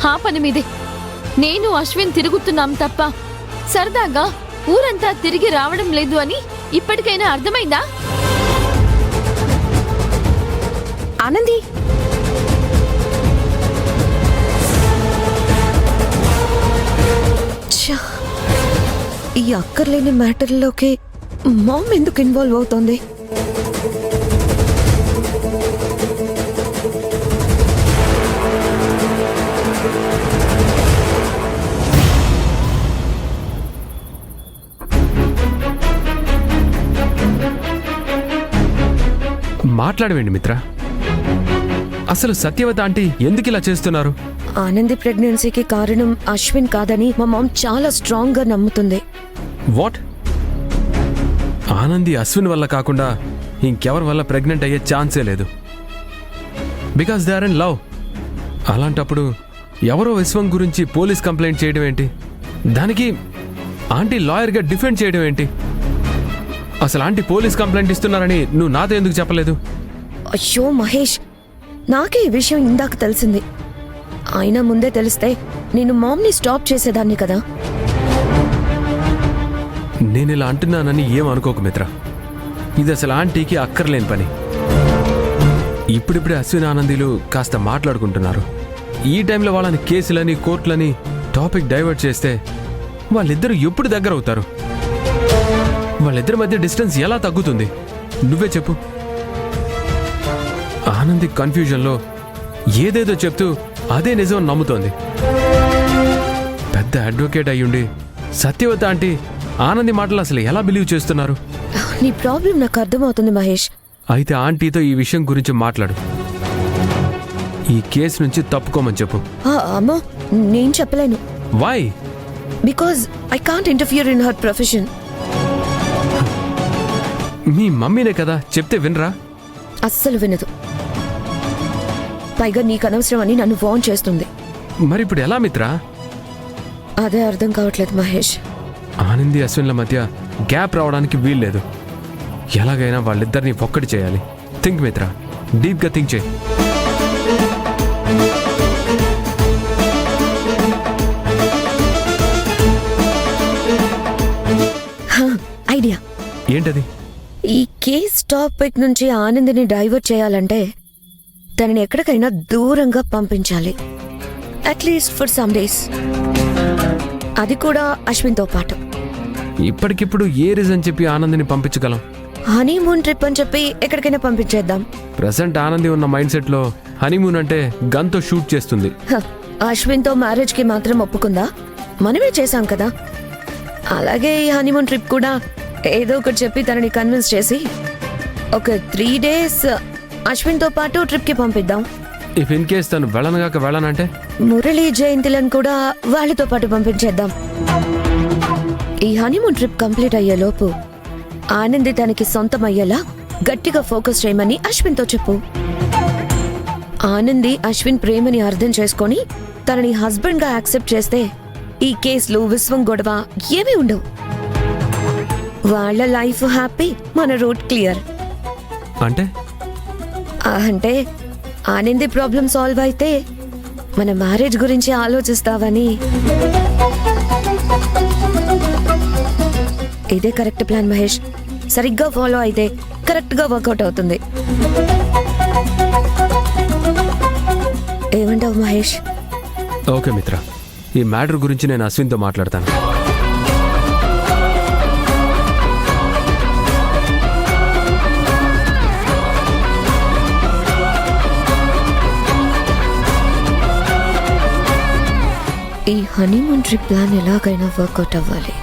ఆ పని మీదే నేను అశ్విన్ తిరుగుతున్నాం తప్ప సరదాగా ఊరంతా తిరిగి రావడం లేదు అని ఇప్పటికైనా అర్థమైందా? ఆనంది, ఈ అక్కర్లేని మ్యాటర్లోకి మామ్ ఎందుకు ఇన్వాల్వ్ అవుతోంది? మాట్లాడవేండి మిత్ర. అసలు సత్యవత ఆంటీ ఎందుకు ఇలా చేస్తున్నారు? ఆనంది ప్రెగ్నెన్సీకి కారణం అశ్విన్ కాదని మా మామ్ చాలా స్ట్రాంగ్ గా నమ్ముతుంది. వాట్? ఆనంది అశ్విన్ వల్ల కాకుండా ఇంకెవరి వల్ల ప్రెగ్నెంట్ అయ్యే ఛాన్సే లేదు. Because they are in love. అలాంటప్పుడు ఎవరో విశ్వం గురించి పోలీస్ కంప్లైంట్ చేయడం ఏంటి? దానికి ఆంటీ లాయర్గా డిఫెండ్ చేయడం ఏంటి? అసలు ఆంటీ పోలీస్ కంప్లైంట్ ఇస్తున్నారని నువ్వు నాతో ఎందుకు చెప్పలేదు? అయ్యో మహేష్, నాకే ఈ విషయం ఇందాక తెలిసింది. అయినా ముందే తెలిస్తే నేను మామ్ని స్టాప్ చేసేదాన్ని కదా. నేను ఇలా అంటున్నానని ఏం అనుకోకు మిత్ర. ఇది అసలు ఆంటీకి అక్కర్లేని పని. ఇప్పుడిప్పుడే అశ్విన్ ఆనందీలు కాస్త మాట్లాడుకుంటున్నారు. ఈ టైంలో వాళ్ళని కేసులని కోర్టులని టాపిక్ డైవర్ట్ చేస్తే వాళ్ళిద్దరూ ఎప్పుడు దగ్గర అవుతారు? వాళ్ళిద్దరి మధ్య డిస్టెన్స్ ఎలా తగ్గుతుంది? నువ్వే చెప్పు. ఆనంది కన్ఫ్యూజన్లో ఏదేదో చెప్తూ అదే నిజం నమ్ముతోంది. పెద్ద అడ్వకేట్ అయ్యుండి సత్యవత ఆంటీ ఆనంది మాటలు అసలు ఎలా బిలీవ్ చేస్తున్నారు? నీ ప్రాబ్లం నాకు అర్థమవుతుంది మహేష్. అయితే ఆంటీతో ఈ విషయం గురించి మాట్లాడు. ఈ కేసు నుంచి తప్పుకోమని చెప్పు. అమ్మో, నేను చెప్పలేను. Why? Because I can't interfere in her profession. మీ మమ్మీనే కదా, చెప్తే వినరా? అస్సలు వినదు. పైగా నీకు అనవసరం అని నన్ను వార్న్ చేస్తుంది. మరి ఇప్పుడు ఎలా మిత్రా? అదే అర్థం కావట్లేదు మహేష్. ఆనంది అశ్విన్ల మధ్య గ్యాప్ రావడానికి వీల్లేదు. ఎలాగైనా వాళ్ళిద్దరిని ఒక్కటి చేయాలి. థింక్ మిత్రా, డీప్గా థింక్ చేయి. ఐడియా ఏంటది? ఈ కేస్ టాపిక్ నుంచి ఆనందిని డైవర్ట్ చేయాలంటే తనని ఎక్కడికైనా దూరంగా పంపించాలి. At least for some days. అది కూడా అశ్విన్తో పాటు. ఇప్పటికిప్పుడు ఏ రీజన్ చెప్పి ఆనందిని పంపించగలం? హనీమూన్ ట్రిప్ అని చెప్పి ఎక్కడికైనా పంపించేద్దాం. ప్రెసెంట్ ఆనంది ఉన్న మైండ్ సెట్ లో హనీమూన్ అంటే గన్తో షూట్ చేస్తుంది. అశ్విన్తో మ్యారేజ్ కి మాత్రం ఒప్పుకుందా? మనమే చేశాం కదా. అలాగే ఈ హనీమూన్ ట్రిప్ కూడా ఏదో ఒకటి చెప్పి తనని కన్విన్స్ చేసి ఒక 3 days అశ్విన్తో పాటు ట్రిప్ కి పంపిద్దాం. ఇఫ్ ఇన్ కేస్ తను వెళ్ళనగాక వెళ్ళనంటే మురళి జయంతిలను కూడా వాళ్ళతో పాటు పంపించేద్దాం. ఈ హనీమూన్ ట్రిప్ కంప్లీట్ అయ్యేలోపు ఆనంది తనకి సొంతం అయ్యేలా గట్టిగా ఫోకస్ చేయమని అశ్విన్తో చెప్పు. ఆనంది అశ్విన్ ప్రేమని అర్థం చేసుకొని తనని హస్బెండ్ గా యాక్సెప్ట్ చేస్తే ఈ కేసులు విశ్వం గొడవ ఏమీ ఉండవు. వాళ్ళ లైఫ్ హ్యాపీ, మన రూట్ క్లియర్. అంటే ఆనంది ప్రాబ్లం సాల్వ్ అయితే మన మ్యారేజ్ గురించి ఆలోచిస్తావని. ఇదే కరెక్ట్ ప్లాన్ మహేష్. సరిగ్గా ఫాలో అయితే కరెక్ట్ గా వర్కౌట్ అవుతుంది. ఏమంటావు మహేష్? ఓకే మిత్ర, ఈ మ్యాటర్ గురించి నేను అశ్విన్తో మాట్లాడతాను. ఈ హనీమూన్ ట్రిప్ ప్లాన్ ఎలాగైనా వర్కౌట్ అవ్వాలి.